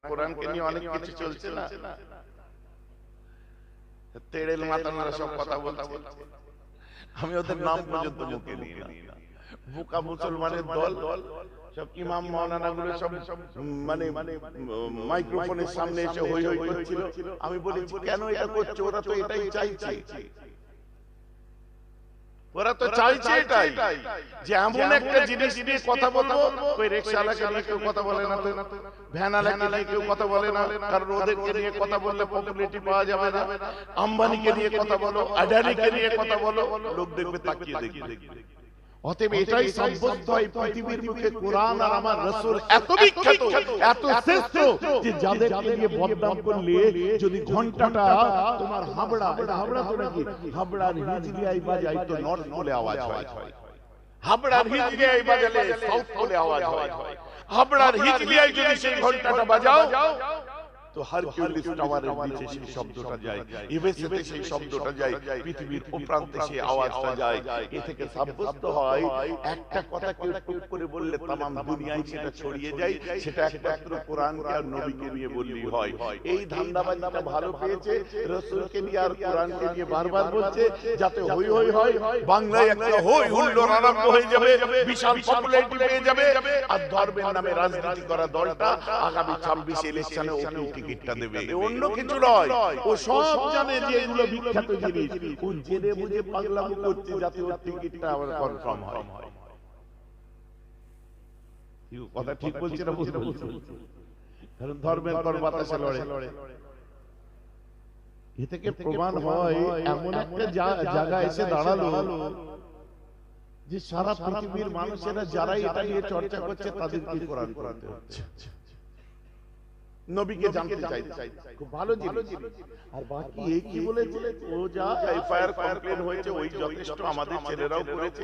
কোরআনকে নিয়ে অনেক কিছু চলছে না, তেড়েল মাতানোরা সব কথা বলছে, আমি ওদের নাম পর্যন্ত মুখে নিই না। বোকা মুসলমানের দল, সব ইমাম মাওলানা গুলো সব মানে মাইক্রোফোনের সামনে এসে হই হই করছিল। আমি বলেছি কেন এটা করছো? ওরা তো এটাই চাইছে, ওরা তো চাইছে এটাই যে এমন একটা জিনিস নিয়ে কথা বলবো। ওই রিকশাওয়ালাকে নিয়ে কেউ কথা বলে না, তো ভ্যানওয়ালাকে নিয়ে কেউ কথা বলে না, কারণ ওদেরকে নিয়ে কথা বললে পপুলারিটি পাওয়া যাবে না। আম্বানিকে নিয়ে কথা বলো, আদানিকে নিয়ে কথা বলো, লোক দেখবে তাকিয়ে দেখবে। অতএব এটাই সাব্যস্ত হয় পৃথিবীর মুখে কোরআন আর আমার রাসূল এত বিখ্যাত, এত শ্রেষ্ঠ যে যাদেরকে নিয়ে বদনাম করলে যদি ঘন্টাটা তোমার হাবড়া, এটা হাবড়া তো নাকি হাবড়ার হিজলিয়ায় বাজায় তো নর্থ বলে আওয়াজ হয়, হাবড়ার হিজলিয়ায় বাজালে সাউথ বলে আওয়াজ হয়। হাবড়ার হিজলিয়ায় যদি সেই ঘন্টাটা বাজাও তো হারকিউলিস টাওয়ারের নিচে সেই শব্দটা যায়, ইভেসিতে সেই শব্দটা যায়, পৃথিবীর প্রান্তে সেই আওয়াজটা যায়। এ থেকে সাব্যস্ত হয় একটা কথা কেউ টুক করে বললে তামাম দুনিয়ায় সেটা ছড়িয়ে যায়, সেটা একমাত্র কোরআনকে আর নবীকে নিয়ে বললেই হয়। এই ধান্দাবাজিটা ভালো পেয়েছে, রাসূলকে নিয়ে আর কোরআনকে নিয়ে বারবার বলছে যাতে হই হই হয়, বাংলায় একটা হই হুল্লোড় আরম্ভ হয়ে যাবে, বিশাল পপুলারিটি পেয়ে যাবে, আর ধর্মের নামে রাজনীতি করা দলটা আগামী 26 ইলেকশনে টিকিটটা দেবে, অন্য কিছু নয়। ও সব জানে যে এগুলো বিখ্যাত জিনিস, ও জেনে বুঝে পাগলামো করছে যাতে ওর টিকিটটা আবার কনফার্ম হয়। কথা ঠিক বলছে না? কারণ ধর্মের পর বাতাসে লড়ে। এ থেকে প্রমাণ হয় এমন একটা জায়গা এসে দাঁড়ালো যে সারা পৃথিবীর মানুষেরা যারাই এটা নিয়ে চর্চা করছে তাদেরকে কোরআন পড়তে হচ্ছে, নবীকে জানতে চাইছে। খুব ভালো জিনিস। আর বাকি এই কি বলেছে, ও যা এফআইআর কমপ্লেন হয়েছে ওই যথেষ্ট, আমাদের ছেলেরাও করেছে।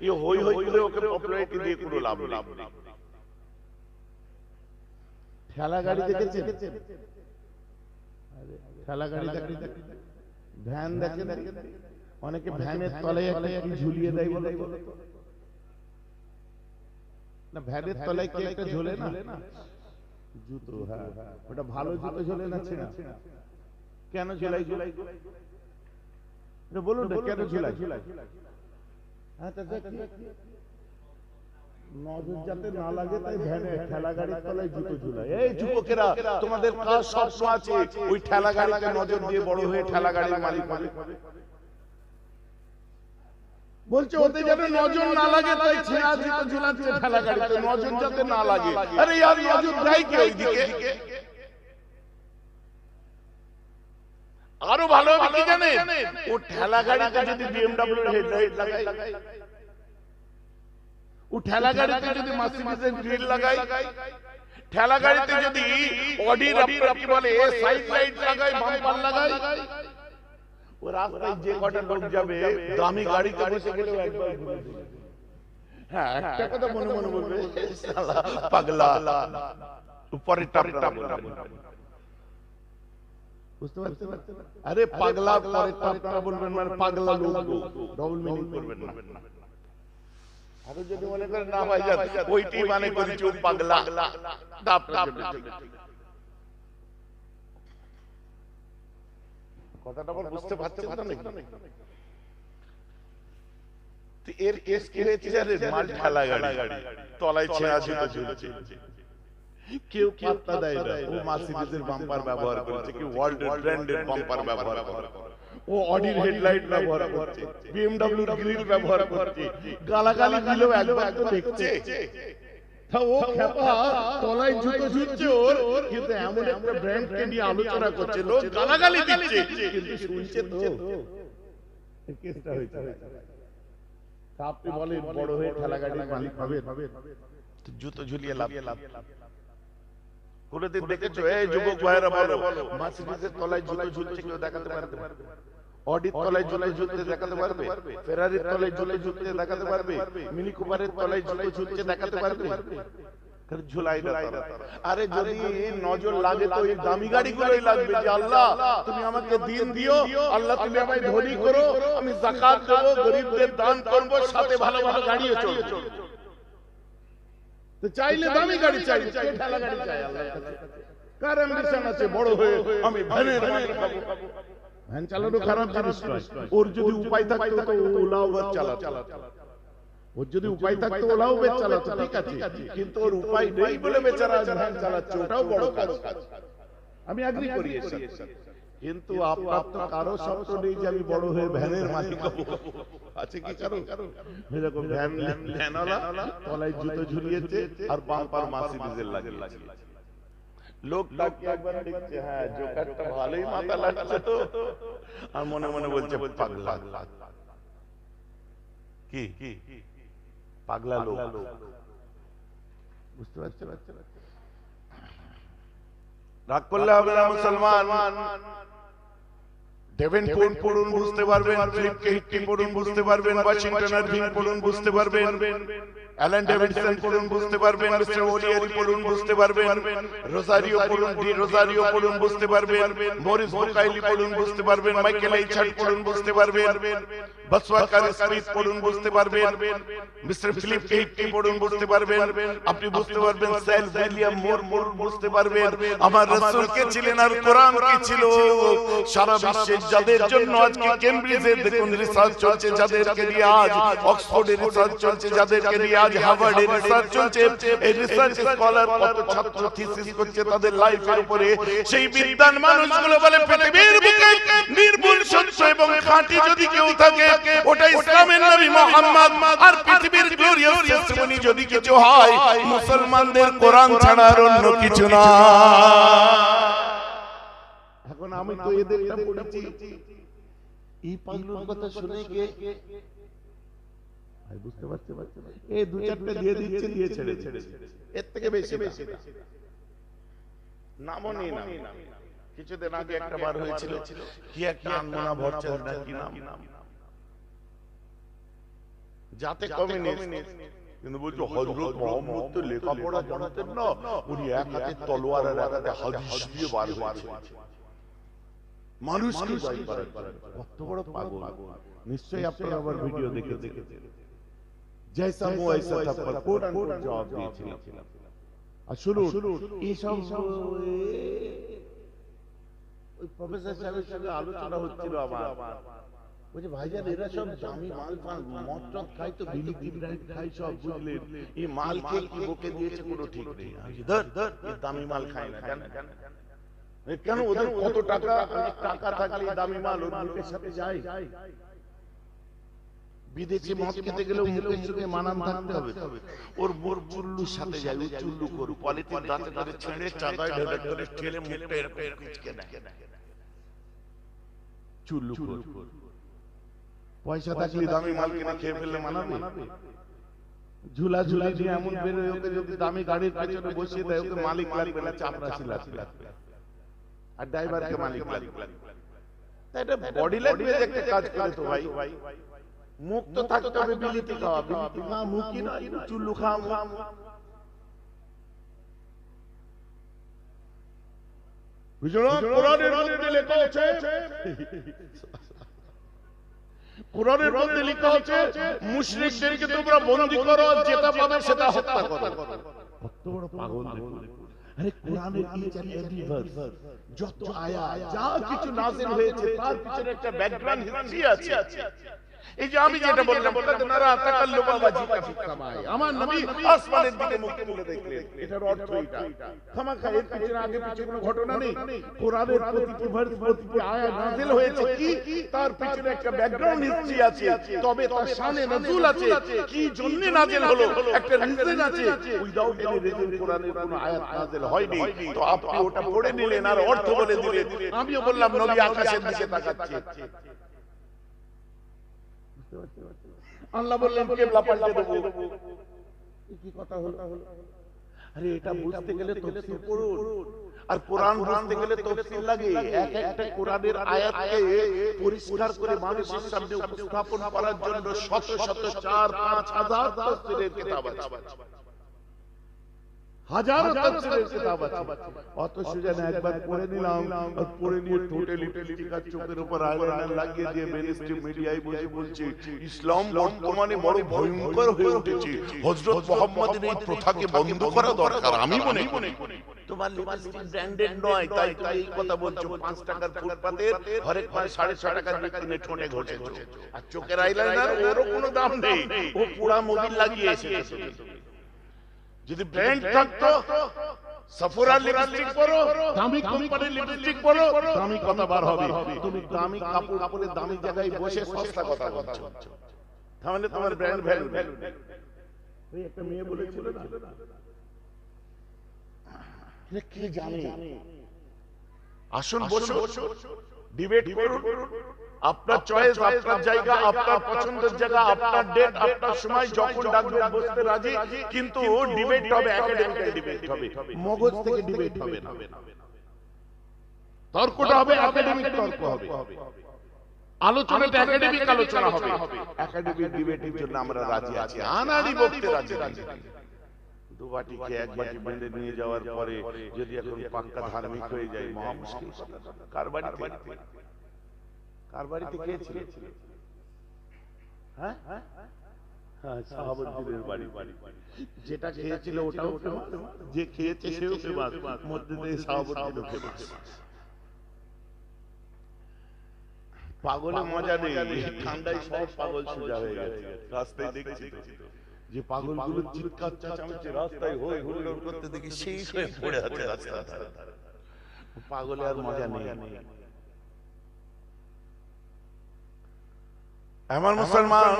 এই হই হই করে ওকে পপুলারিটি দিয়ে কোনো লাভ নেই। ঠেলা গাড়ি দেখেছেন? ঠেলা গাড়ি দেখেন, ভ্যান দেখেন, অনেকে ভ্যানের তলায় একটা ঝুলিয়ে দেয় বলে না, ভ্যানের তলায় কি একটা ঝোলে না জুতো, হ্যাঁ ওটা ভালো জুতো ঝোলে না, ছেঁড়া কেন ঝোলাই? বলুন না কেন ঝোলাই? হ্যাঁ নজর যাতে না লাগে তাই ভ্যানে ঠেলা গাড়ির তলায় জুতো ঝুলায়। এই যুবকেরা, তোমাদের কাজ স্বপ্ন আছে ওই ঠেলা গাড়িতে নজর দিয়ে বড় হয়ে ঠেলা গাড়ির মালিক হবে। বলছে ওতে যাতে নজর না লাগে তাই ছেঁড়া জুতো ঝুলাচ্ছে ঠেলা গাড়িতে, নজর যাতে না লাগে। আরে यार নজর দেয় কি ওইদিকে? আরো ভালো হবে কি জানেন, ও ঠেলা গাড়িতে যদি BMW এর হেডলাইট লাগায়, ও ঠেলা গাড়িতে যদি মার্সিডিজের গ্রিল লাগায়, ঠেলা গাড়িতে যদি অডির কি বলে সাইড লাইট লাগায়, বাম্পার লাগায়, ও রাস্তায় যে কটা লোক যাবে দামি গাড়িতে বসে গেলে একবার ঘুরে দেবে। হ্যাঁ একটা কথা মনে মনে বলবে, শালা পাগলা, উপরের টাপটা বলবে, বুঝতে পারছেন? আরে পাগলা পরের টাপটা বলবেন মানে পাগলা লোক, ডবল মিনিং করবেন না। আর যদি মনে করেন না ভাই ওইটি মানে করি চুপ পাগলা, টাপটা কথাটা বল, বুঝতে পারছেন না? তো এর কেস কি হয়েছে জানেন, মাল ঠেলা গাড়ি, তলায় ছেঁড়া জুতো ঝুলছে, কেউ পাত্তা দেয় না। ও মার্সিডিজের বাম্পার ব্যবহার করেছে, কেউ ওয়ার্ল্ড ব্র্যান্ডের বাম্পার ব্যবহার করে, ও অডির হেডলাইট ব্যবহার করছে, BMW এর গ্রিল ব্যবহার করছে, গালাগালি দিলেও একবার তো দেখছে। তা ও খেপা তলায় জুতো ঝুলছে ওর, কিন্তু এমন একটা ব্র্যান্ডকে নিয়ে আলোচনা করছে, লোক গালাগালি দিচ্ছে কিন্তু শুনছে তো। কেসটা হয়েছে, আপনি বলেন বড় হয়ে ঠেলা গাড়ির মালিক হবেন? জুতো ঝুলিয়ে লাভ। কোনদিন দেখেছো এই যুবক ভাইরা বলো, মার্সিডিজের তলায় জুতো ঝুলছে কেউ দেখাতে পারবে? অডির তলায় জুতো ঝুলতে দেখাতে পারবে? ফেরারির তলায় জুতো ঝুলতে দেখাতে পারবে? মিনি কুপারের তলায় জুতো ঝুলতে দেখাতে পারবে? ঝুলাই না তারা। আরে যদি নজর লাগে তো এই দামি গাড়িগুলোই লাগবে, যে আল্লাহ তুমি আমাকে দিন দিও, আল্লাহ তুমি আমায় ধনী করো, আমি যাকাত দেব, গরিবদের দান করব, সাথে ভালো ভালো গাড়িও চলবে। তো চাইলে দামি গাড়ি চাই, ঠেলা গাড়ি চাই আল্লাহর কাছে। কার অ্যাম্বিশন আছে বড় হয়ে আমি ভ্যানের মালিক হব? ভ্যান চালানো খারাপ জিনিস নয়, ওর যদি উপায় থাকতো তো ওলা উবের চালাতো। ওর যদি উপায় থাকতো ওলা উবের চালাতো, ঠিক আছে, কিন্তু ওর উপায় নেই বলে বেচারা ভ্যান চালাচ্ছে, ওটাও বড় কাজ। আমি এগ্রি করি এর সাথে, কিন্তু আপনার তো কারো স্বপ্ন নেই যে আমি বড় হয়ে ভ্যানের মালিক হব, আছে কি কারো? এরকম ভ্যানওয়ালা তলায় জুতো ঝুলিয়েছে আর বাম্পার মার্সিডিজের লাগিয়েছে, লোকটা একবার দেখছে হ্যাঁ জোকারটা ভালোই মাথা লাগছে তো, আর মনে মনে বলছে পাগলা। কি পাগলা লোক, বুঝতে পারছেন? রাগ করলে হবে না মুসলমান। ডেভেনপোর্ট পড়ুন বুঝতে পারবেন, ফিলিপ কেহিট্টি পড়ুন বুঝতে পারবেন, ওয়াশিংটন আরভিং পড়ুন বুঝতে পারবেন, অ্যালান ডেভিডসন পড়ুন বুঝতে পারবেন, মিস্টার ওলিয়ারি পড়ুন বুঝতে পারবেন, রোজারিও পড়ুন, ডি রোজারিও পড়ুন বুঝতে পারবেন, মরিস বুকাইলি পড়ুন বুঝতে পারবেন, মাইকেল এইচার্ড পড়ুন বুঝতে পারবেন, বসওয়াকার স্মিথ পড়ুন বুঝতে পারবেন, মিস্টার ফিলিপ কেহিট্টি পড়ুন বুঝতে পারবেন, আপনি বুঝতে পারবেন, স্যার উইলিয়াম মোর বুঝতে পারবেন আমার রাসূল কে ছিলেন আর কোরআন কি ছিল। সারা বিশ্বে যাদের জন্য আজকে কেমব্রিজে দেখুন রিসার্চ চলছে, যাদেরকে নিয়ে আজ অক্সফোর্ডে রিসার্চ চলছে, যাদেরকে নিয়ে আজ হার্ভার্ডে রিসার্চ চলছে, এই রিসার্চ স্কলার কত ছাত্র থিসিস করছে তাদের লাইফের উপরে, সেই বিদ্বান মানুষগুলো বলে পৃথিবীর বুকে নির্ভুল সত্য এবং খাঁটি যদি কেউ থাকে ওটা ইসলামের নবী মুহাম্মদ, আর পৃথিবীর গ্লোরিয়াস টেস্টিমনি যদি কিছু হয় মুসলমানদের কোরআন ছাড়া আর অন্য কিছু না। এখন আমি তো এদেরটা পড়েছি, এই পাগলুর কথা শুনে কে ভাই বুঝতে পারছে? এই দু চারটে দিয়ে দিচ্ছে, দিয়ে ছেড়ে এর থেকে বেশি নামও নেই না। কিছুদিন আগে একটা বার হয়েছিল কি একটা আনমনা ভরছে না কি নাম, যাতে কমিউনিস্ট, কিন্তু বলছো হযরত মুহাম্মদ তো লেখাপড়া জানতেন না, উনি এক হাতে তলোয়ার আর এক হাতে হাদিস দিয়ে বার হয়েছে, মানুষ কি জয় করে, কত বড় পাগল। নিশ্চয়ই আপনারা আবার ভিডিও দেখেছেন, জয়সা মো ऐसा था पर কোট আনকোট জবাব দিয়েছিলাম। আর শুনুন এই সব ওই প্রফেসর সাহেবের সঙ্গে আলোচনা হচ্ছিল আমার, বলছে ভাইজান এরা সব দামি মাল পান, মদ টদ খাই তো, বিলি কিবরাইট খাই সব, বুঝলেন, এই মাল কে কি বকে দিয়েছে কোনো ঠিক নেই। ধর এই দামি মাল খায় না কেন? ওদের কত টাকা, টাকা থাকলে দামি মাল ওর মুখের সাথে যায়। বিদেশি মদ খেতে গেলে মুখের সঙ্গে মানান থাকতে হবে, ওর বোর চুল্লুর সাথে যায়, ওই চুল্লু করু পলিথিন দাঁতে করে ছেড়ে চাগায় ঢেলে করে ঠেলে মুখটা এরকম কুচকে নেয়, চুল্লু করু। পয়সা থাকলে দামি মাল কিনে খেয়ে ফেললে মানাবে? ঝুলা ঝুলা দিয়ে এমন বেরোয়, ওকে যদি দামি গাড়ির পেছনে বসিয়ে দেয় ওকে মালিক লাগবে না, চাপরাশি লাগবে, আর ড্রাইভারকে মালিক লাগবে। তাই এটা বডি ল্যাঙ্গুয়েজ একটা কাজ করে তো ভাই। মুখ তো থাকতে হবে বিলিতি খাওয়া, বিলিতি খাওয়া মুখই নয়, চুল্লু খাওয়া মুখ। বুঝলো? কোরআনের মধ্যে লেখা আছে, কোরআনের মধ্যে লেখা আছে মুশরিকদেরকে তোমরা বন্দী করো, যেটা পাবে সেটা হত্যা করো। কত বড় পাগল দেখুন। আরে কোরআনের ইচ এন্ড এভরি ভার্স, যত আয়াত যা কিছু নাযিল হয়েছে তার পিছনে একটা ব্যাকগ্রাউন্ড হিস্ট্রি আছে। এই যে আমি যেটা বললাম কাদনারা তাকাল্লুবা ওয়াজিকা ফিস সামাই, আমার নবী আসমানের দিকে মুখ তুলে দেখলেন, এটার অর্থ এটা। খামাখা এর পিছনে আগে পিছনে কোনো ঘটনা নেই। কোরআনের প্রতিটি ভার্স প্রতিটি আয়াত নাযিল হয়েছে কি তার পিছনে একটা ব্যাকগ্রাউন্ড হিস্ট্রি আছে, তবে তার শানে নজুল আছে, কি জন্য নাযিল হলো একটা রিজন আছে। উইদাউট এনি রিজন কোরআনের কোনো আয়াত নাযিল হয়নি, তো আপনি ওটা পড়ে নিলেন আর অর্থ বলে দিলেন। আমিও বললাম নবী আকাশের দিকে তাকাচ্ছে, আল্লাহ বললেন কিবলা পাল্টে দেব, কি কথা হলো? আরে এটা বুঝতে গেলে তাফসীর পড়ুন, আর কোরআন বুঝতে গেলে তাফসীর লাগে। এক একটা কোরআনের আয়াতকে পরিষ্কার করে মানুষের সামনে উপস্থাপন করার জন্য শত শত ৪-৫ হাজার তাফসীরের কিতাব আছে। হাজারো তাফসীরের কিতাব আছে, অত সুজান একবার পড়ে নিলাম, আর পড়ে নিয়ে টোটালি টিকার চোখের উপর আয়লাইনার লাগিয়ে দিয়ে মেনস্ট্রিম মিডিয়ায় বসে বলছে ইসলাম বর্তমানে বড় ভয়ঙ্কর হয়ে উঠেছে, হযরত মুহাম্মদের এই প্রথাকে বন্ধ করা দরকার। আমি মনে করি তোমার লিপস্টিক ব্র্যান্ডেড নয়, তাই তুমি এই কথা বলছো। 5 টাকার ফুটপাতের হরেক মাস 6.5 টাকার বিকিনে ঠোঁটে ঘষেছো, আর চোখের আইলাইনার ওরও কোনো দাম নেই, ও পুরা মোবিল লাগিয়ে এসেছে। যদি ব্র্যান্ড থাকতো, সাফোরা লিপস্টিক পরো, দামি কোম্পানির লিপস্টিক পরো, দামি কথা বার হবে। তুমি দামি কাপড় পরে দামি জায়গায় বসে সস্তা কথা বলছো, তাহলে তোমার ব্র্যান্ড ভ্যালু নেই। ওই একটা মেয়ে বলেছিল না, কি জানে, আসুন বসুন, ডিবেট করুন, আপনার চয়েস, আপনার জায়গা, আপনার পছন্দের জায়গা, আপনার ডেট, আপনার সময়, যখন ডাকবেন বসতে রাজি, কিন্তু ডিবেট হবে, একাডেমিক ডিবেট হবে, মগজ থেকে ডিবেট হবে না। তর্কটা হবে একাডেমিক তর্ক হবে, আলোচনাটা একাডেমিক আলোচনা হবে। একাডেমিক ডিবেটের জন্য আমরা রাজি আছি, আনাড়ি বলতে রাজি আছি। দু বাটি খেয়ে এক বাটি বেঁধে নিয়ে যাওয়ার পরে যদি এখন পাক্কা ধার্মিক হয়ে যায়, মহা মুশকিল। কার বাড়িতে খেয়েছিল? হ্যাঁ, সাহাবুদ্দিনের বাড়ি। যেটা খেয়েছিল ওটাও ফেমাস, যে খেয়েছে সেও ফেমাস, মধ্যে দিয়ে সাহাবুদ্দিনও ফেমাস। পাগলে মজা নেই, ঠান্ডায় সব পাগল সোজা হয়ে গেছে। রাস্তায় দেখছি যে পাগলগুলো চিৎকার চেঁচামেচি, রাস্তায় হই হুল্লোড় করতে দেখি সেই হয়ে পড়ে আছে রাস্তার ধারে। পাগলে আর মজা নেই। আমার মুসলমান,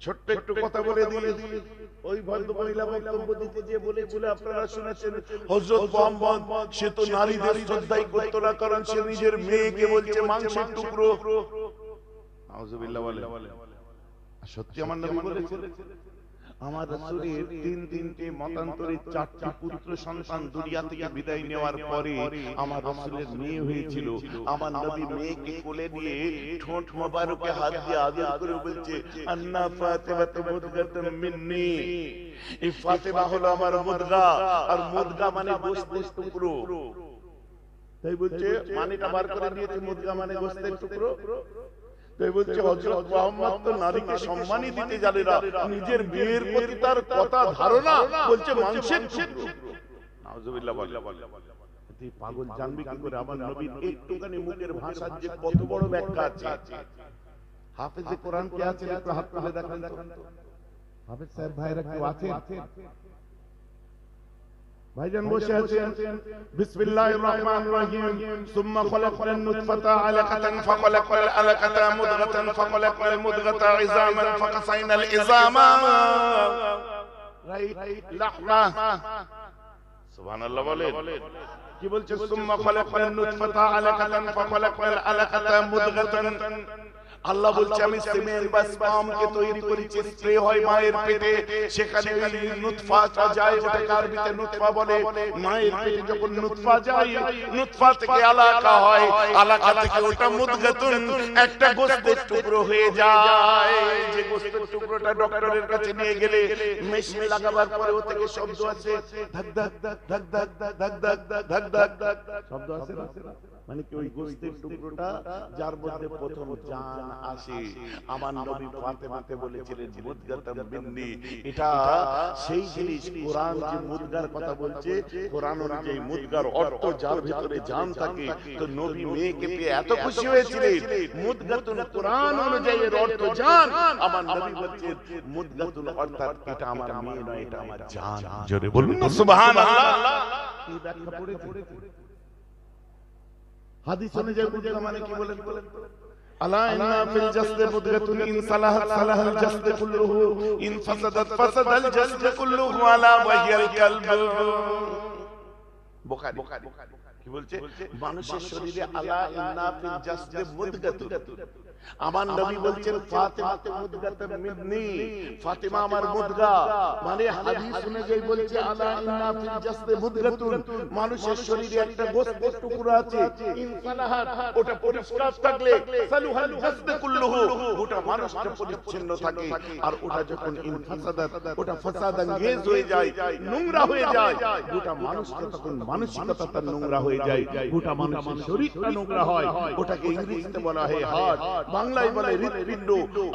ছোট্ট একটু কথা বলে দিই। ওই ভদ্র মহিলা বক্তব্য দিতে যে বলেছিল, আপনারা শুনেছেন, হযরত মুহাম্মদ সে তো নারীদের শ্রদ্ধাই করত না, কারণ সে নিজের মেয়েকে বলছে মাংসের টুকরো। আউযুবিল্লাহ বলে, সত্যি আমার নবী বলেছেন, আমার রাসূলের তিনটে মতান্তরে 4টি পুত্র সন্তান দুনিয়া থেকে বিদায় নেওয়ার পরে আমার রাসূলের মেয়ে হয়েছিল। আমার নবী মেয়েকে কোলে নিয়ে ঠোঁট মোবারকে হাত দিয়ে আদর করে বলছে, আন্না ফাতিমাতু মুদগাতুম মিন্নি, এই ফাতিমা হলো আমার মুদগা, আর মুদগা মানে গোশতের টুকরো। তাই বলছে, মানেটা বার করে দিয়েছে, মুদগা মানে গোশতের টুকরো। তাই বলছে হযরত মুহাম্মদ তো নারীকে সম্মানই দিতে জানে না, নিজের মেয়ের প্রতি তার কথা ধারণা বলছে মাংসের টুকরো। নাউযুবিল্লাহ বলে, এই পাগল জানবে কি করে আমার নবীর একটুখানি মুখের ভাষার যে কত বড় ব্যাখ্যা আছে। হাফেজে কোরআন কে আছেন একটু হাত তুলে দেখান তো। হাফেজ সাহেব ভাইরা কেউ আছেন? ভাইজান বসে আছেন। বিসমিল্লাহির রহমানির রহিম। সুম্মা খলাকনান নুতফাতা আলাকাতান ফাখলাকনাল আলাকাতা মুদগাতান ফাখলাকনাল মুদগাতা ইযামান ফাকাসাইনাল ইযামা রাইট লাহমা। সুবহানাল্লাহ বলেন। কি বলছে? সুম্মা খলাকনান নুতফাতা আলাকাতান ফাখলাকনাল আলাকাতা মুদগাতান। আল্লাহ বলছে আমি সিমেন্ট বা স্পার্মকে তৈরি করেছি, স্প্রে হয় মায়ের পেটে, সেখানে ওই নুতফাটা যায়, ওটাকে আরবিতে নুতফা বলে। মায়ের পেটে যখন নুতফা যায়, নুতফা থেকে আলাকা হয়, আলাকা থেকে ওটা মুদগাতুন, একটা গোশতের টুকরো হয়ে যায়। যে গোশতের টুকরোটা ডক্টরের কাছে নিয়ে গেলে মেশিন লাগাবার পরে ও থেকে শব্দ আছে, ধাক ধাক ধাক ধাক ধাক ধাক ধাক ধাক ধাক ধাক শব্দ আছে না? মানে কি ওই গোশতের টুকরোটা যার মধ্যে প্রথম জান আসে। আমার নবী ফাতেমাকে বলেছিলেন মুদগাতাম মিন্নি। এটা সেই জিনিস, কোরআন যে মুদগার কথা বলছে, কোরআন অনুযায়ী মুদগার অর্থ যার ভিতরে জান থাকে। তো নবী মেয়েকে পেয়ে এত খুশি হয়েছিলেন, মুদগাতুন কোরআন অনুযায়ী এর অর্থ জান। আমার নবী বলছেন মুদগাতুন অর্থাৎ এটা আমার মেয়ে নয়, এটা আমার জান। জোরে বলুন না সুবহানাল্লাহ। কি ব্যাখ্যা পড়েছে? হাদিস অনুযায়ী মুদগা মানে কি বলেন? আলা ইন্না ফিল জাসদি মুদগাতুন ইন সালাহাত সালাহাল জাসদ কুল্লুহু ইন ফাসাদাত ফাসাদাল জাসদ কুল্লুহু আলা ওয়াহিয়াল কালব। বুখারী। কি বলছে? মানুষের শরীরে আলা ইন্না ফিল জাসদে মুদগাতুন। আমার নবী বলছেন ফাতিমাতে মুদগাতুন মিন্নি, ফাতিমা আমার মুদগা। মানে হাদিস অনুযায়ী বলছে আলা ইন্না ফিল জাসদে মুদগাতুন, মানুষের শরীরে একটা গোশতের টুকরো আছে, ইনসালাহাত, ওটা পরিষ্কার থাকলে সালুহাল জাসদে কুল্লুহু, ওটা মানুষটা পরিচ্ছন্ন থাকে। আর ওটা যখন ইনফাসাদাত, ওটা ফাসাদাঙ্গেজ হয়ে যায়, নোংরা হয়ে যায়, গোটা মানুষটা তখন মানসিকতা তার নোংরা হয়ে যায়, গোটা মানুষের শরীরটা নোংরা হয়। ওটাকে ইংরেজিতে বলা হয় হার্ট, বাংলায় বলে হৃৎপিণ্ড,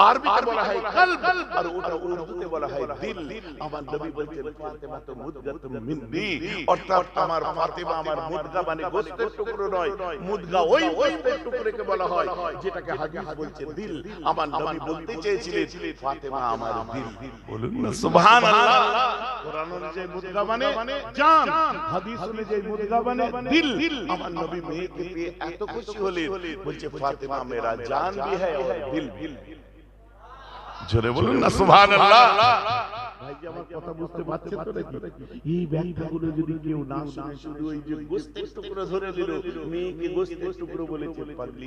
আরবিতে বলা হয় কলব, আর ওটা উর্দুতে বলা হয় দিল। আমার নবী বলছেন ফাতিমা তো মুদগাতুম মিন্নি, অর্থাৎ আমার ফাতিমা আমার মুদগা, মানে গোশতের টুকরো নয়, মুদগা ওই গোশতের টুকরোকে বলা হয় যেটাকে হাদিস বলছে দিল। আমার নবী বলতে চেয়েছিলেন ফাতিমা আমার দিল। বলুন না সুবহানাল্লাহ। কোরআন অনুযায়ী মুদগা মানে জান, হাদিস অনুযায়ী মুদগা মানে দিল। আমার নবী মেয়েকে পেয়ে এত খুশি হলেন, বলছে ফাতিমা মেরা জান भी है और दिल भी। জোরে বলুন না সুবহানাল্লাহ। ভাই আমার কথা বুঝতে পারছেন তো নাকি? এই ব্যাখ্যাগুলো যদি কেউ না শুনে শুধু ওই যে গোশতের টুকরো ধরে দিল, মেয়েকে গোশতের টুকরো বলেছে পাগলি,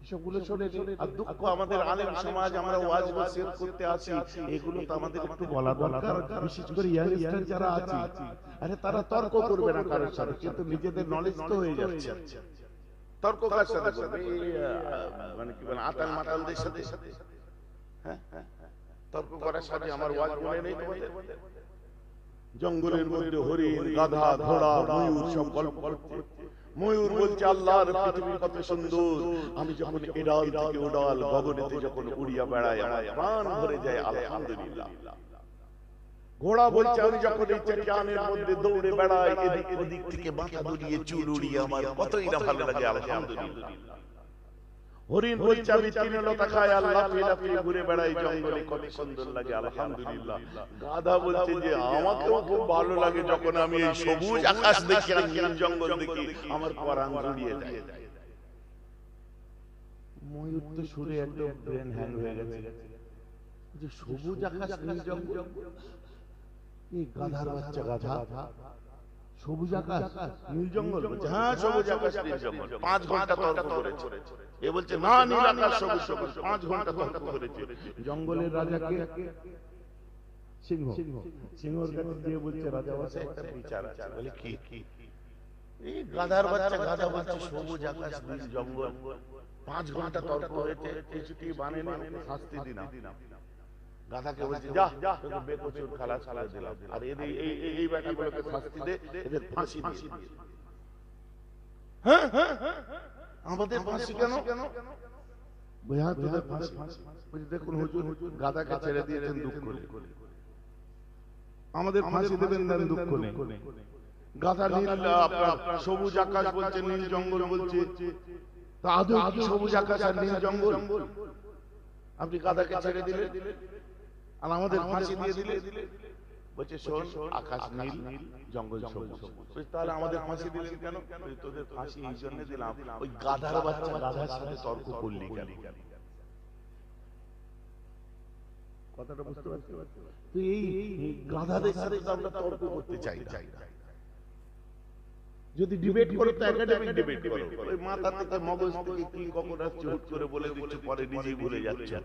সবগুলো শুনে। আর দুঃখ আমাদের আলেম সমাজ, আমরা ওয়াজ নসিহত করতে আসি, এগুলো তো আমাদের একটু বলা দরকার। বিশেষ করে ইয়াংস্টার যারা আছে, আরে তারা তর্ক করবে না কারোর সাথে, কিন্তু নিজেদের নলেজ তো হয়ে যাচ্ছে। তর্ক কার সাথে করবে? মানে কি বলে আতাল মাতালদের সাথে। হ্যাঁ, তর্ক করার সাথে আমার ওয়াজ মনে নেই তোমাদের? জঙ্গলের মধ্যে হরিণ, গাধা, ঘোড়া, ময়ূর সব গল্প করছে। ময়ূর বলছে আল্লাহর পৃথিবী কত সুন্দর, আমি যখন এডাল থেকে ওডাল গগনেতে যখন উড়িয়া বেড়াই আমার প্রাণ ভরে যায় আলহামদুলিল্লাহ। ঘোড়া বলছে আমি যখন এই চাকানের মধ্যে দৌড়ে বেড়াই, এদিক ওদিক থেকে মাথা দুলিয়ে চুল উড়িয়ে আমার কতই না ভালো লাগে আলহামদুলিল্লাহ। হরিণ বলছে আমি তৃণলতা খাই আর লাফিয়ে লাফিয়ে ঘুরে বেড়াই জঙ্গলে, কত সুন্দর লাগে আলহামদুলিল্লাহ। গাধা বলছে যে আমাকেও খুব ভালো লাগে যখন আমি এই সবুজ আকাশ দেখি আর নীল জঙ্গল দেখি, আমার পরাণ জুড়িয়ে যায়। ময়ূর তো শুনে একদম ব্রেন হ্যাং হয়ে গেছে, যে সবুজ আকাশ নীল জঙ্গল, এই গাধার বাচ্চা গাধা, সবুজ আকাশ নীল জঙ্গল বলছে, হ্যাঁ সবুজ আকাশ নীল জঙ্গল। 5 ঘন্টা তর্ক করেছে, এ বলছে না নীল আকাশ সবুজ সবুজ। 5 ঘন্টা তর্ক করেছে। জঙ্গলের রাজাকে সিংহ, সিংহর কাছে গিয়ে বলছে রাজা বসে একটা বিচার আছে। বলে কি? এই গাধার বাচ্চা গাধা বলছে সবুজ আকাশ নীল জঙ্গল। 5 ঘন্টা তর্ক হয়েছে, কিছুটি বানেনি, শাস্তি দিলাম। গাধাকে বলছে যা তোকে বেকসুর খালাস করে দিলাম, আর এদের এই ব্যাটাগুলোকে শাস্তি দে, এদের ফাঁসি দিয়ে। হ্যাঁ আমাদের ফাঁসি কেন? বুঝা তোদের ফাঁসি। বলছে দেখুন হুজুর, গাধাকে ছেড়ে দিয়েছেন দুঃখ করে, আমাদের ফাঁসি দেবেন দেন দুঃখ নেই। গাধা নীল আপনার সবুজ আকাশ বলছে, নীল জঙ্গল বলছে, তা আদৌ কি সবুজ আকাশ আর নীল জঙ্গল? আপনি গাধাকে ছেড়ে দিলেন আর আমাদের ফাঁসি দিয়ে দিলে। বলছে শোন, আকাশ নীল জঙ্গল সবুজ, তাহলে আমাদের ফাঁসি দিলেন কেন? তোদের ফাঁসি এই জন্য দিলাম, ওই গাধার বাচ্চা গাধার সাথে তর্ক করলি কেন? কথাটা বুঝতে পারছি? তো এই গাধাদের সাথে আমরা তর্ক করতে চাই না। যদি ডিবেট করো তো একাডেমিক ডিবেট করো, ওই মাথা থেকে মগজ থেকে কি কখন আসছে হুট করে বলে দিচ্ছে, পরে নিজেই ভুলে যাচ্ছে।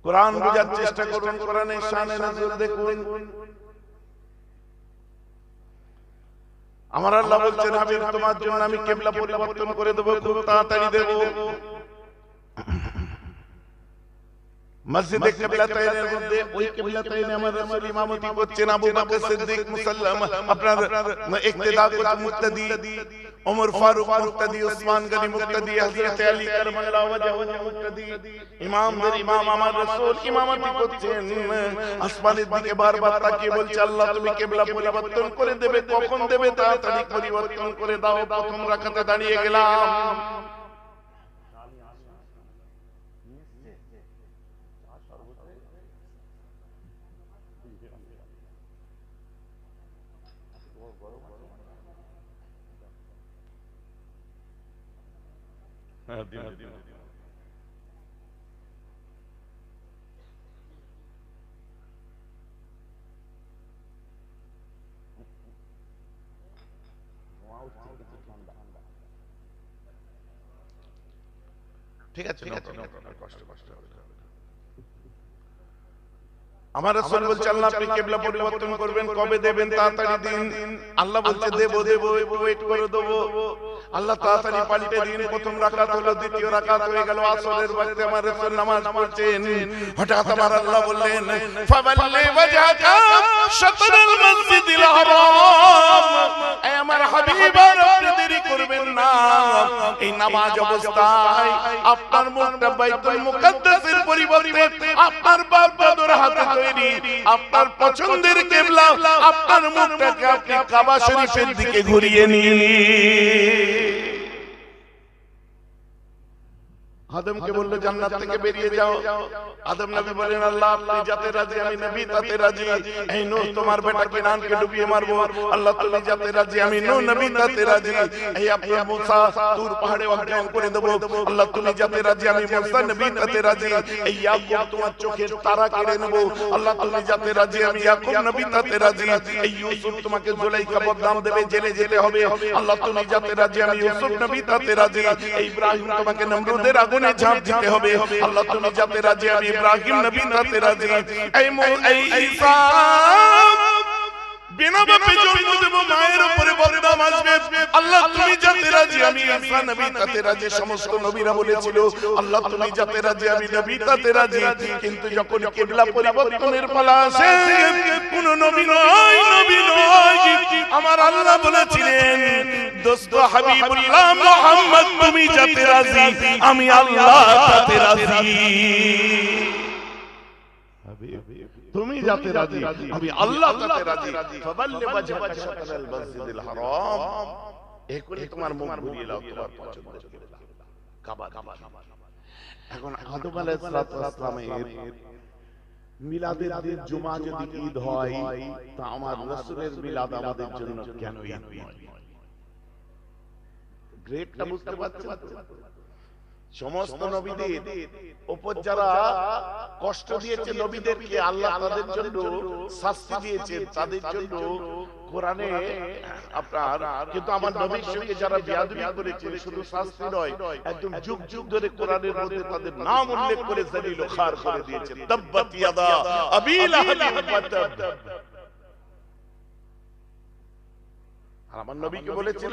কোরআন বোঝার চেষ্টা করুন, কোরআনের শানে নজর দেখুন। আমার আল্লাহ বলছেন হাবিব তোমার জন্য আমি কিবলা পরিবর্তন করে দেব, খুব তাড়াতাড়ি দেব। মসজিদে কিবলাতাইনের মধ্যে ওই কিবলাতাইনে আমার রাসূল ইমামতি করছেন, আবু বকর সিদ্দিক মুসাল্লাম আপনার ইক্তেদা করতে মুক্তাদি, ওমর ফারুক মুক্তাদি, ওসমান গনি মুক্তাদি, হযরত আলী কারমাল্লাহু ওয়াজহু মুক্তাদি। ইমামদের ইমাম আমার রাসূল ইমামতি করছেন, আসমানের দিকে বারবার তাকিয়ে বলছে আল্লাহ তুমি কিবলা পরিবর্তন করে দেবে, কখন দেবে? তাড়াতাড়ি পরিবর্তন করে দাও। প্রথম রাকাতে দাঁড়িয়ে গেলাম, ঠিক আছে, কষ্ট আমার রাসূল বলছে আল্লাহ আপনি কিবলা পরিবর্তন করবেন, কবে দেবেন? তাড়াতাড়ি দিন। আল্লাহ বলছে দেব একটু ওয়েট করে দেব। আল্লাহ তাড়াতাড়ি পাল্টে দিন। প্রথম রাকাত হলো, দ্বিতীয় রাকাত হয়ে গেল, আসরের ওয়াক্তে আমার রাসূল নামাজ পড়ছেন। হঠাৎ আমার আল্লাহ বললেন ফাওয়াল্লি ওয়াজহাকা শাতরাল মসজিদিল হারাম, এ আমার হাবিব আপনি দেরি করবেন না। এই নামাজ অবস্থায় আপনার মুখটা বাইতুল মুকাদ্দাসের পরিবর্তে আপনার বাপ দাদুর হাতে তৈরি আপনার পছন্দের কিবলা, আপনার মুখটাকে আপনি কাবা শরীফের দিকে ঘুরিয়ে নিন। আদমকে বলল জান্নাত থেকে বেরিয়ে যাও। আদম নবী বলেন আল্লাহ আপনি যাতে রাজি আমি নবী তাতে রাজি। এই নূহ তোমার বেটা কিনানকে ডুবিয়ে মারবো, আল্লাহ তুমি যাতে রাজি আমি নূহ নবী তাতে রাজি। এই আপনার মুসা তুর পাহাড়ে অজ্ঞান করে দেব, আল্লাহ তুমি যাতে রাজি আমি মুসা নবী তাতে রাজি। এই ইয়াকুব তোমার চোখের তারা কেড়ে নেব, আল্লাহ তুমি যাতে রাজি আমি ইয়াকুব নবী তাতে রাজি। এই ইউসুফ তোমাকে জুলাইখা বদনাম দেবে, জেলে যেতে হবে, আল্লাহ তুমি যাতে রাজি আমি ইউসুফ নবী তাতে রাজি। এই ইব্রাহিম তোমাকে নমরুদের আগুনে ঝাঁপ দিতে হবে, আল্লাহ তুমি যাতে রাজি আমি ইব্রাহিম নবী তাতে রাজি। এই ঈসা বিনা বাপে জন্ম দেব, মায়ের উপরে বদনাম আসবে, আল্লাহ তুমি যাতে রাজি আমি ঈসা নবী তাতে রাজি। সমস্ত নবীরা বলেছিল আল্লাহ তুমি যাতে রাজি আমি নবী তাতে রাজি। কিন্তু যখন কিবলা পরিবর্তনের পালা আসে কোন নবী নয় আমার আল্লাহ বলেছিলেন দোস্ত হাবিবুল্লাহ মুহাম্মদ তুমি যাতে রাজি আমি আল্লাহ তাতে রাজি। তুমি যাতে রাজি আমি আল্লাহ তাতে রাজি। ফাবাল্লি ওয়াজহাকা শাতরাল মসজিদিল হারাম, এগুলি তোমার মুখ ঘুরিয়ে নাও তোমার পছন্দের কিবলা কাবা। এখন আদম আলাইহিস সালামের মিলাদের দিন জুমা যদি ঈদ হয় তা আমার রাসূলের মিলাদ আমাদের জন্য কেন ঈদ নয়? গ্রেটটা বুঝতে পারছেন? সমস্ত নবীদের উপর যারা কষ্ট দিয়েছে নবীদেরকে আল্লাহ তাদের জন্য শাস্তি দিয়েছেন, তাদের জন্য কোরআনে আপনার কিন্তু আমার নবীর সঙ্গে যারা বেয়াদবি করেছে শুধু শাস্তি নয়, একদম যুগ যুগ ধরে কোরআনের মধ্যে তাদের নাম উল্লেখ করে জলিল ও খার করে দিয়েছে। তাব্বাত ইয়াদা আবি লাহাব ওয়া তাব। আর আমার নবীকে বলেছিল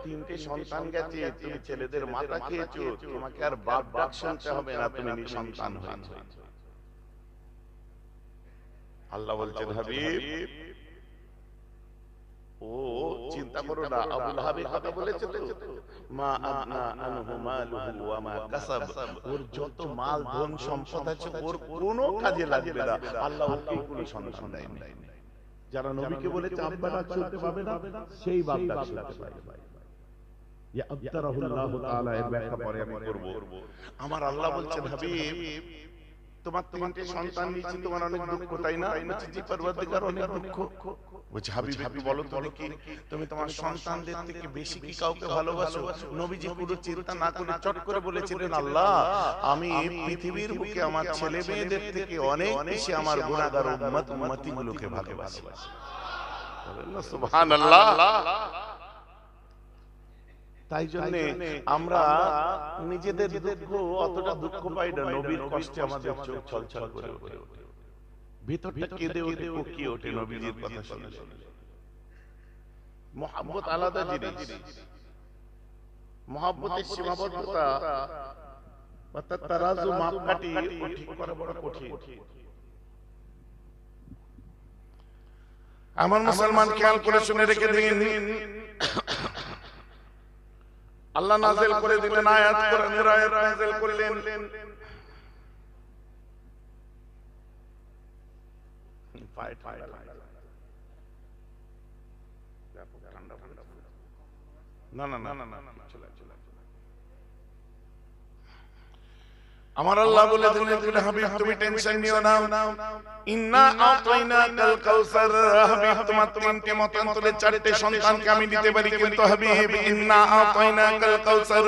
তিনটে সন্তান গেছে, তুমি ছেলেদের মাথা খেয়েছো, তোমাকে আর বাপ ডাক শুনতে হবে না, তুমি নিঃসন্তান হয়েছো। আল্লাহ বলছেন হাবিব ও চিন্তা করো না, আবু লাহাবের কথা বলেছে তো মা আদনা আনহু মালুহু ওয়া মা কাসাব, ওর যত মাল ধন সম্পদ আছে ওর কোনো কাজে লাগবে না, আল্লাহ ওকে কোনো সন্তান দেয়নি। যারা নবীকে বলেছে আব্বা ডাক শুনতে পাবে না সেই বাপ ডাক শুনতে পাবে। ইয়া আবতারাহুল্লাহু তাআলা এর ব্যাখ্যা পরে আমি করব। আমার আল্লাহ বলছেন হাবিব তোমার তিনটে সন্তান নিয়েছি, তোমার অনেক দুঃখ তাই না? বলছে জি পরওয়ারদিগার অনেক দুঃখ। বলছে হাবিব বলো তুমি তোমার সন্তানদের থেকে বেশি কি কাউকে ভালোবাসো? নবীজি পুরো চিন্তা না করে চট করে বলেছিলেন আল্লাহ আমি পৃথিবীর বুকে আমার ছেলে মেয়েদের থেকে অনেক বেশি আমার গুনাহগার উম্মতিগুলোকে ভালোবাসি। সুবহানাল্লাহ। তাই জন্য আমরা নিজেদের দুঃখ অতটা দুঃখ পাই না, নবীর কষ্টে আমাদের চোখ ছলছল করে ওঠে, ভিতরটা কেঁদে ওঠে, কুকিয়ে ওঠে নবীজির কথা শুনে। মহব্বত আলাদা জিনিস, মহব্বতের সীমাবদ্ধতা অর্থাৎ তারাজু মাপকাঠি ঠিক করা বড় কঠিন। আমার মুসলমান খেয়াল করে শুনে রেখে দিন, আল্লাহ নাযিল করে দিলেন আয়াত, কোরআনের আয়াত নাযিল করলেন আমার আল্লাহ বলে দিলেন হাবিব তুমি টেনশন নিও না, ইন্না আতাইনাকাল কাউসার। হাবিব তোমার তিনটে মতান্তরে চারটে সন্তানকে আমি দিতে পারি, কিন্তু হাবিব ইন্না আতাইনাকাল কাউসার,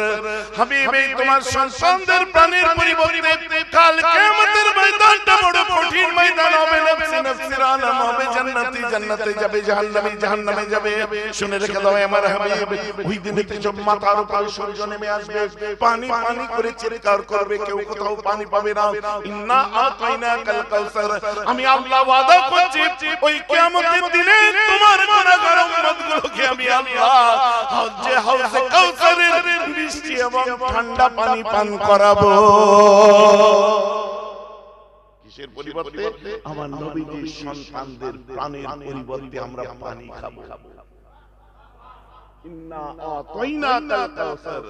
হাবিব এই তোমার সন্তানদের প্রাণের পরিবর্তে কাল কিয়ামতের ময়দানটা বড় কঠিন ময়দান হবে, নফসে নাফসির আলম হবে জান্নাতি জান্নাতে যাবে, জাহান্নামী জাহান্নামে যাবে। শুনে রেখে দাও আমার হাবিব, ওই দিনে সব মাথার উপরে সূর্য নেমে আসবে, পানি পানি করে চিৎকার করবে, কেউ কোথাও পানি পাবে না। ইন্না আতাইনাকাল কাউসার, আমি আল্লাহ ওয়াদা করছি ওই কিয়ামতের দিনে তোমার গুনাহগার উম্মতগুলোকে আমি আল্লাহ হাউজে হাউজে কাউসারের বৃষ্টি এবং ঠান্ডা পানি পান করাবো। কিসের পরিবর্তে? আমার নবীজির সন্তানদের প্রাণের পরিবর্তে আমরা পানি খাবো। ইন্না আতাইনাকাল কাউসার,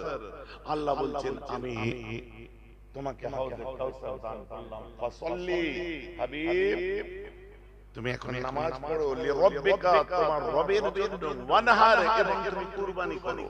আল্লাহ বলছেন আমি তোমাকে হাউজে কাউসার দান করলাম। ফাসাল্লি হাবিব, তুমি এখন নামাজ পড়ো, লিরাব্বিকা, তোমার রবের জন্য, ওয়ানহার, এবং তুমি কুরবানি করো।